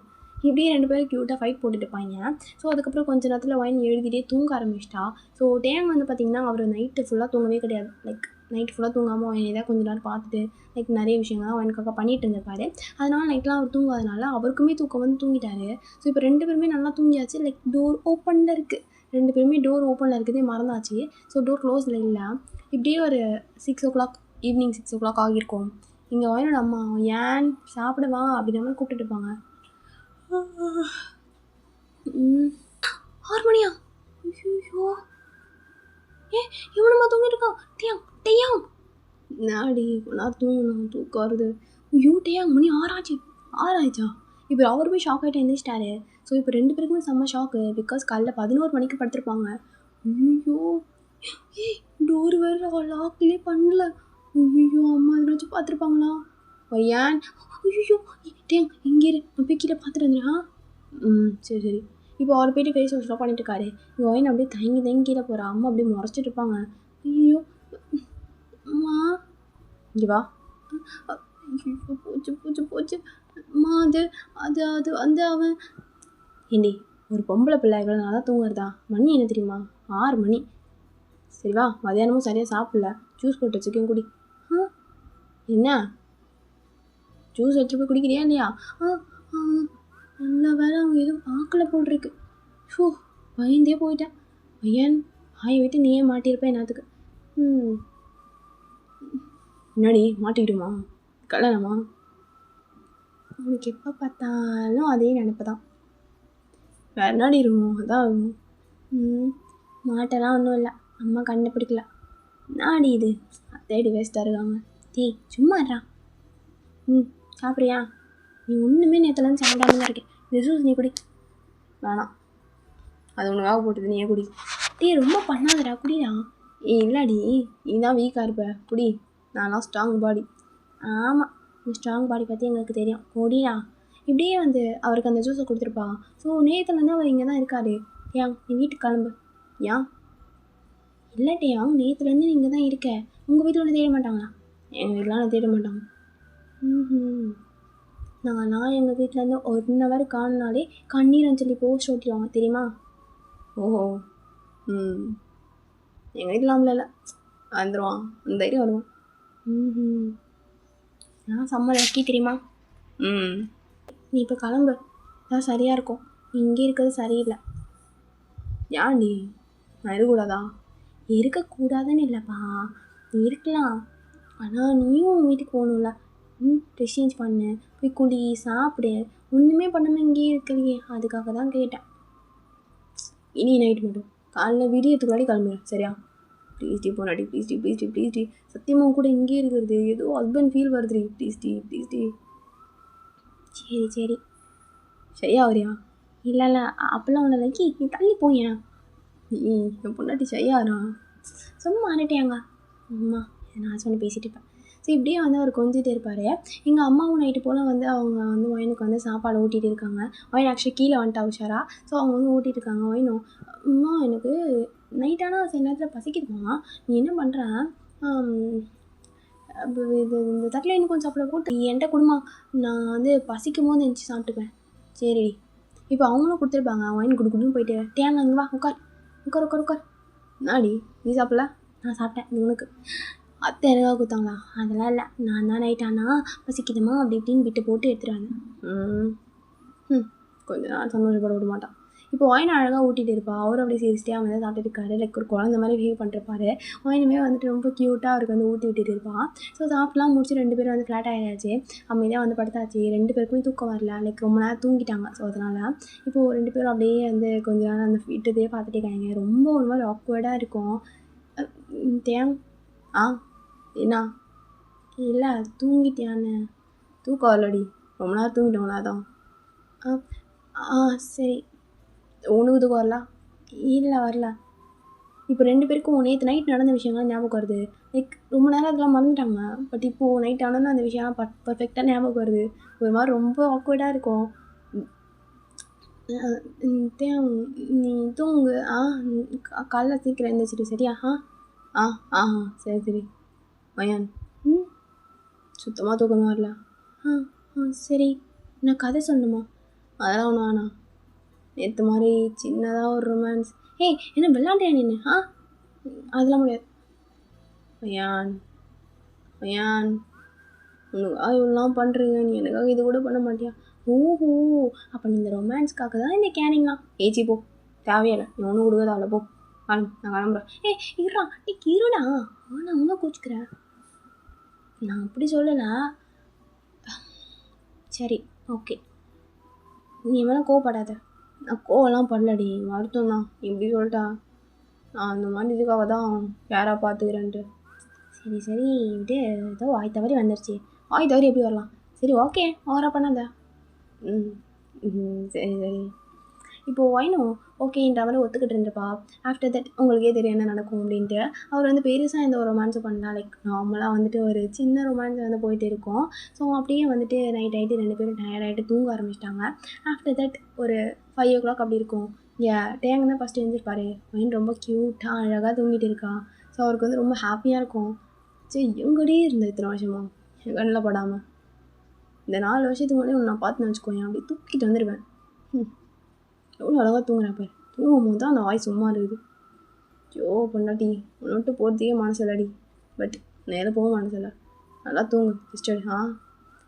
இப்படியே 2 பேரும் க்யூட்டாக ஃபைட் போட்டுட்டு இருப்பாங்க. ஸோ அதுக்கப்புறம் கொஞ்ச நேரத்தில் வைன் எழுதிட்டே தூங்க ஆரம்பிச்சிட்டா. ஸோ டைம் வந்து பார்த்திங்கன்னா அவர் நைட்டு ஃபுல்லாக தூங்கவே கிடையாது. லைக் நைட்டு ஃபுல்லாக தூங்காமல் வைன் ஏதாவது கொஞ்ச நேரம் பார்த்துட்டு லைக் நிறைய விஷயங்கள்லாம் வைனுக்காக பண்ணிட்டு இருந்திருப்பாரு. அதனால் நைட்லாம் அவர் தூங்காதனால அவருக்குமே தூக்கம் வந்து தூங்கிட்டாரு. ஸோ இப்போ 2 பேருமே நல்லா தூங்கியாச்சு. லைக் டோர் ஓப்பனில் இருக்குது. 2 பேருமே டோர் ஓப்பனில் இருக்குதே மறந்தாச்சு. ஸோ டோர் க்ளோஸில் இல்லை. இப்படியே ஒரு 6 o'clock, ஈவினிங் 6 o'clock ஆகியிருக்கும். இங்கே வைனோட அம்மா ஏன் சாப்பிடுவா அப்படின்ற மாதிரி கூப்பிட்டுட்டு இருப்பாங்க. 6 மணியா? ஐயோ இவனுமா தூங்கிட்டு இருக்கான்? டேயாங் நாடி நான் தூங்கணும், தூக்கம் வருது. ஐயோ டேயாங் மணி 6 ஆச்சா? இப்போ அவர் போய் ஷாக் ஆகிட்டு எழுந்திரிச்சிட்டாரு. ஸோ இப்போ 2 பேருக்குமே செம்ம ஷாக்கு. பிகாஸ் காலைல 11 மணிக்கு படுத்துருப்பாங்க. ஐயோ டோர் வேறு லாக்லேயே பண்ணல. ஐயோ அம்மா எதுனாச்சும் பார்த்துருப்பாங்களா? ஏன் ஐயோ டேங் இங்கே இரு, போய் கீழே பார்த்துட்டு வந்துடுறேன். சரி இப்போ அவர் போய்ட்டு ஃபேஸ் வாஷ்லாம் பண்ணிட்டு இருக்காரு. இங்கே ஒயின் அப்படியே தங்கி கீழே போகிறா. அம்மா அப்படியே முறைச்சிட்டு இருப்பாங்க. ஐயோ அம்மா இங்கே வா. போச்சு அம்மா. அது வந்து அவன் ஏண்டி ஒரு பொம்பளை பிள்ளைகள் நல்லா தூங்குறதா? மணி என்ன தெரியுமா? 6 மணி. சரி வா, மதியானமும் சரியாக சாப்பிடல, ஜூஸ் போட்டு வச்சுக்கேன் குடி. என்ன ஜூஸ் எடுத்துகிட்டு போய் குடிக்கிறியா இல்லையா? நல்ல வேலை அவங்க எதுவும் பார்க்கல போட்டிருக்கு. பயந்தே போயிட்டேன். பையன் வாயை விட்டு நீயே மாட்டியிருப்பேன் என்னத்துக்கு. முன்னாடி மாட்டிக்கிடுமா கல்யாணமா? அவனுக்கு எப்போ பார்த்தாலும் அதே நினைப்பு தான். வேறு நாடி இருக்கும் அதான். மாட்டெல்லாம் ஒன்றும் இல்லை, அம்மா கண்டுபிடிக்கல. நாடி இது தேடி வேஸ்ட்டாக இருக்காங்க. சும்மாடா. சாப்பிட்றியா? நீ ஒன்றுமே நேற்றுலேருந்து சாப்பிடாம தான் இருக்கேன். இந்த ஜூஸ் நீ குடி. வேணாம், அது உனக்காக போட்டது, நீயே குடி. ரொம்ப பண்ணாதடா, குடிடா. இல்லடி நீ தான் வீக்காக இருப்ப, குடி. நான்லாம் ஸ்ட்ராங் பாடி. ஆமாம், நீ ஸ்ட்ராங் பாடி பற்றி எங்களுக்கு தெரியும், குடிடா. இப்படியே வந்து அவருக்கு அந்த ஜூஸை கொடுத்துருப்பா. ஸோ நேற்றுலேருந்து அவர் இங்கே தான் இருக்காரு. நீ வீட்டுக்கு கிளம்பு. இல்லட்டியாங் நேற்றுலேருந்து நீ இங்கே தான் இருக்க. உங்கள் வீட்டில் ஒன்று தேட மாட்டாங்களா? எங்கள் வீட்டில் தேட மாட்டாங்க. நான் எங்கள் வீட்டிலேருந்து 1 hour காணுனாலே கண்ணீர் அஞ்சலி போஸ்ட் ஓட்டிடுவாங்க தெரியுமா? ஓஹோ. எங்கள் வீட்டில் இல்லை வந்துடுவான், அந்த தைரியம் வருவான். நான் செம்ம லக்கி தெரியுமா? நீ இப்போ கிளம்பு, அதான் சரியாக இருக்கும். நீ இங்கே இருக்கிறது சரியில்லை. ஏன்டி நான் இருக்கக்கூடாதா? இருக்கக்கூடாதுன்னு இல்லைப்பா, நீ இருக்கலாம். ஆனால் நீயும் வீட்டுக்கு போகணும்ல. ட்ரெஸ் சேஞ்ச் பண்ணு, போய் குடி, சாப்பிடு. ஒன்றுமே பண்ணாமல் இங்கேயே இருக்கலையே, அதுக்காக தான் கேட்டேன். இனி நைட்டு மட்டும் காலைல விடியத்துக்கு முன்னாடி கிளம்புறேன், சரியா? ப்ளீஸ் டி போனாடி, ப்ளீஸ் டி ப்ளீஸ் டி ப்ளீஸ் டி. சத்தியமாக கூட இங்கேயே இருக்கிறது ஏதோ ஹஸ்பண்ட் ஃபீல் வருதுடி. ப்ளீஸ் டி ப்ளீஸ் டி. சரி சரி, சரியா வரியா? இல்லை இல்லை, அப்போல்லாம் ஒன்று லைக்கி, நீ தள்ளி போயேன். நீ என் பொண்டாட்டி செய்யாரா? சும்மா அரட்டேங்க அம்மா, நான் சொன்ன பேசிகிட்டு இருப்பேன். ஸோ இப்படியே வந்து அவர் கொஞ்சிட்டு இருப்பார். எங்கள் அம்மாவும் நைட்டு போல் வந்து அவங்க வந்து ஒயினுக்கு வந்து சாப்பாடு ஊட்டிகிட்டு இருக்காங்க. ஒயின் ஆக்சுவலி கீழே வந்துட்டா உஷாரா. ஸோ அவங்க வந்து ஊட்டிகிட்டு இருக்காங்க. ஒயினும், அம்மா எனக்கு நைட் ஆனால் சில நேரத்தில் பசிக்குதுமா, நீ என்ன பண்ணுற, இது இந்த தட்டில் இன்னும் கொஞ்சம் சாப்பிட போட்டு நீ என்கிட்ட கொடுமா, நான் வந்து பசிக்கும் போது நினச்சி சாப்பிட்டுப்பேன். சரி, இப்போ அவங்களும் கொடுத்துருப்பாங்க. ஒயின் கொடுக்கணும்னு போயிட்டு, தேங்க இங்கே வா, உட்கார் உட்கார் உட்கார் உட்கார். நாடி நீ சாப்பிடல? நான் சாப்பிட்டேன். இது உனக்கு. அத்தை எனக்காக கொடுத்தாங்களா? அதெல்லாம் இல்லை, நான் தான் நைட் ஆனால் பசிக்குதுமா அப்படி இப்படின்னு விட்டு போட்டு எடுத்துகிட்டு வந்தேன். கொஞ்ச நாள் சந்தோஷப்பட விட மாட்டான். இப்போ ஒயின் அழகாக ஊட்டிகிட்டு இருப்பா. அவரும் அப்படியே சீரியஸ்டே அவன் தான் சாப்பிட்டு இருக்காரு. லைக் ஒரு குழந்த மாதிரி பிஹேவ் பண்ணிருப்பாரு. ஒயினுமே வந்துட்டு ரொம்ப க்யூட்டாக அவருக்கு வந்து ஊட்டி விட்டுட்டு இருப்பான். ஸோ சாப்பிட்லாம் முடிச்சு 2 பேரும் வந்து ஃப்ளாட் ஆகிடாச்சு. அமைதியாக வந்து படுத்தாச்சு. 2 பேருக்குமே தூக்கம் வரல. லைக் ரொம்ப நேரம் தூங்கிட்டாங்க. ஸோ அதனால் இப்போது 2 பேரும் அப்படியே வந்து கொஞ்ச நேரம் அந்த வீட்டுத்தையே பார்த்துட்டே இருக்காங்க. ரொம்ப ஒரு மாதிரி ஆக்வர்டாக இருக்கும். தேங் என்ன இல்லை தூங்கிட்டியான்னு? தூக்கம் வரலடி, ரொம்ப நேரம் தூங்கிட்டோங்களா? அதான். சரி, உனக்கு தூக்கம் வரல? இல்லை வரல. இப்போ 2 பேருக்கும் நேற்று நைட் நடந்த விஷயங்கள்லாம் ஞாபகம் வருது. லைக் ரொம்ப நேரம் அதெல்லாம் மறந்துட்டாங்க. பட் இப்போது நைட் ஆனோன்னு அந்த விஷயம்லாம் பர்ஃபெக்டாக ஞாபகம் வருது. ஒரு மாதிரி ரொம்ப ஆக்வர்டாக இருக்கும். நீ தூங்கு. காலைல சீக்கிரம் எழுந்திரிச்சிட்டு, சரியா? சரி சரி. பையன் சுத்தமாக தூக்கமே வரல. சரி, நான் கதை சொல்லணுமா? அதெல்லாம் ஒன்றும் வேணாம். நேற்று மாதிரி சின்னதாக ஒரு ரொமான்ஸ். என்ன விளாண்டியா நின்று? அதெல்லாம் முடியாது. பையான் பையான், உனக்காக இவ்வளோலாம் பண்ணுறீங்க, நீ எனக்காக இது கூட பண்ண மாட்டியா? ஓஹோ, அப்போ நீ இந்த ரொமான்ஸ்க்காக தான் இந்த கேனிங்லாம். ஏச்சி போ, தேவையில்லை. நீ ஒன்றும் கொடுக்காத அவ்வளோ போ. நான் கிளம்புறேன். இருடா, இருடா. நான் ஒன்றும் கூச்சிக்கிறேன், நான் அப்படி சொல்லலை. சரி ஓகே, நீ மேலே கோவப்படாத. நான் கோவம்லாம் பண்ணலடி, வருத்தம் தான். இப்படி சொல்லிட்டா? நான் அந்த மாதிரி இதுக்காக தான் யாராக பார்த்துக்கிறேன்ட்டு. சரி சரி விட்டு, ஏதோ வாய் தவறி வந்துருச்சு. வாய் தவறி எப்படி வரலாம்? சரி ஓகே, ஓவராக பண்ணாத. சரி சரி. இப்போது ஒயினும் ஓகேன்ற மாதிரி ஒத்துக்கிட்டு இருந்துப்பா. ஆஃப்டர் தட் உங்களுக்கே தெரியும் என்ன நடக்கும் அப்படின்ட்டு. அவர் வந்து பெருசாக எந்த ஒரு ரொமான்ஸும் பண்ணலாம். லைக் நார்மலாக வந்துட்டு ஒரு சின்ன ரொமான்ஸ் வந்து போயிட்டு இருக்கும். ஸோ அப்படியே வந்துட்டு நைட் ஆகிட்டு 2 பேரும் டயர்டாகிட்டு தூங்க ஆரம்பிச்சிட்டாங்க. ஆஃப்டர் தட் ஒரு 5 o'clock அப்படி இருக்கும். டேங்க தான் ஃபஸ்ட்டு எழுந்திருப்பாரு. ஒயின் ரொம்ப க்யூட்டாக அழகாக தூங்கிட்டு இருக்கா. ஸோ அவருக்கு வந்து ரொம்ப ஹாப்பியாக இருக்கும். சரி எங்கடியே இருந்தேன் இத்தனை வருஷமா என் கண்ணில் படாமல். இந்த 4 வருஷத்துக்கு முன்னாடி நான் பார்த்துன்னு வச்சுக்கோயேன், அப்படி தூக்கிட்டு வந்துடுவேன். எவ்வளோ அழகாக தூங்குறேன் பாரு. தூங்கும் போது தான் அந்த வாய் சும்மா இருக்குது. ஐயோ பொண்டாட்டி, உன்னை விட்டு போகிறதுக்கே மனசு இல்லடி. பட் நேரம் போக மனசு இல்லை. நல்லா தூங்கு சிஸ்டர்.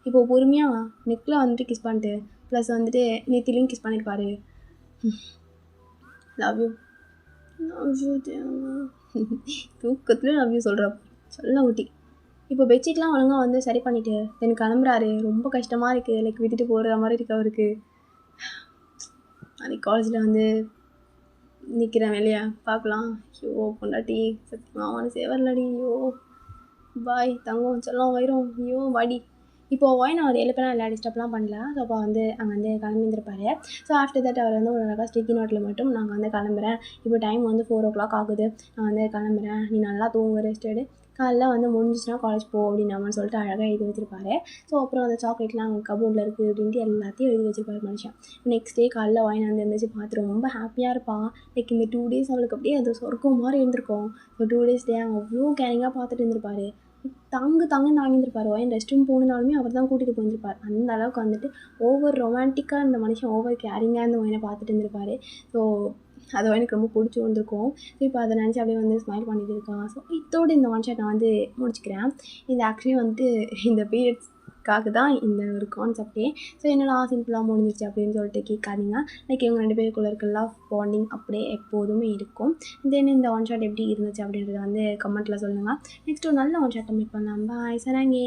இப்போது பொறுமையாக நெக்கில் வந்துட்டு கிஸ் பண்ணிட்டு ப்ளஸ் வந்துட்டு நெத்திலையும் கிஸ் பண்ணியிருப்பாரு. லவ் யூ தூக்கத்துலேயும் லவ் யூ சொல்கிறப்ப சொல்ல ஊட்டி. இப்போ பெட்ஷீட்லாம் ஒழுங்காக வந்து சரி பண்ணிவிட்டு தென் கிளம்புறாரு. ரொம்ப கஷ்டமாக இருக்குது. லைக் விட்டுட்டு போகிற மாதிரி இருக்கு அவருக்கு. அன்றைக்கி காலேஜில் வந்து நிற்கிறேன் வெளியே பார்க்கலாம். ஐயோ பொண்டாட்டி சத்தியமாக மனசே வரலடி. ஐயோ பாய் தங்கம் செல்லம் வயிறும். ஐயோ வாடி. இப்போது ஒயின் அவர் எழுப்பலாம் எல்லா டிஸ்டர்ப்லாம் பண்ணல. ஸோ அப்போ வந்து அங்கே வந்து கிளம்பியிருப்பாரு. ஸோ ஆஃப்டர் தட் அவர் வந்து ஒரு அழகாக ஸ்டிக்கி நோட்டில் மட்டும் நாங்கள் வந்து கிளம்புறேன், இப்போ டைம் வந்து 4 o'clock ஆகுது, நான் வந்து கிளம்புறேன், நீ நல்லா தூங்கு, ரெஸ்ட் எடு, காலைல வந்து முடிஞ்சிச்சுன்னா காலேஜ் போ அப்படின்னு நம்ம சொல்லிட்டு அழகாக எழுதி வச்சிருப்பாரு. ஸோ அப்புறம் அந்த சாக்லேட்லாம் அங்கே கபோர்டில் இருக்குது அப்படின்ட்டு எல்லாத்தையும் எழுதி வச்சிருப்பாரு மனுஷன். நெக்ஸ்ட் டே காலைல ஒயின் வந்து இருந்துச்சு பார்த்து ரொம்ப ஹாப்பியாக இருப்பான். லைக் இந்த 2 days அவளுக்கு அப்படியே அது சொர்க்கம் மாதிரி இருந்திருக்கும். ஸோ 2 days டே அவங்க அவ்வளோ கேரிங்காக பார்த்துட்டு இருந்திருப்பாரு. தாங்கியிருந்திருப்பார். ஒயின் ரெஸ்ட் ரூம் போகணுனாலுமே அவர் தான் கூட்டிகிட்டு போயிருப்பார். அந்த அளவுக்கு வந்துட்டு ஓவர் ரொமான்டிக்காக இந்த மனுஷன் ஓவர் கேரிங்காக இந்த ஒயினை பார்த்துட்டு இருந்திருப்பார். ஸோ அது எனக்கு ரொம்ப பிடிச்சி வந்திருக்கும். ஸோ இப்போ அதை நினச்சி அப்படியே வந்து ஸ்மைல் பண்ணிட்டு இருக்கான். ஸோ இதோடு இந்த ஒன் ஷாட் நான் வந்து முடிச்சுக்கிறேன். இந்த ஆக்சுவலி வந்துட்டு இந்த பீரியட்ஸ் ஷார்ட்காக தான் இந்த ஒரு கான்செப்டே. ஸோ என்னடா சிம்பிளாக முடிஞ்சிச்சு அப்படின்னு சொல்லிட்டு கேட்காதீங்க. லைக் இவங்க 2 பேருக்குள்ள இருக்க லவ் பாண்டிங் அப்படியே எப்போதுமே இருக்கும். தென் இந்த ஒன் ஷாட் எப்படி இருந்துச்சு அப்படின்றத வந்து கமெண்ட்டில் சொல்லுங்கள். நெக்ஸ்ட் ஒரு நல்ல ஒன் ஷாட்டை மீட் பண்ணலாம். பாய் சராங்கே.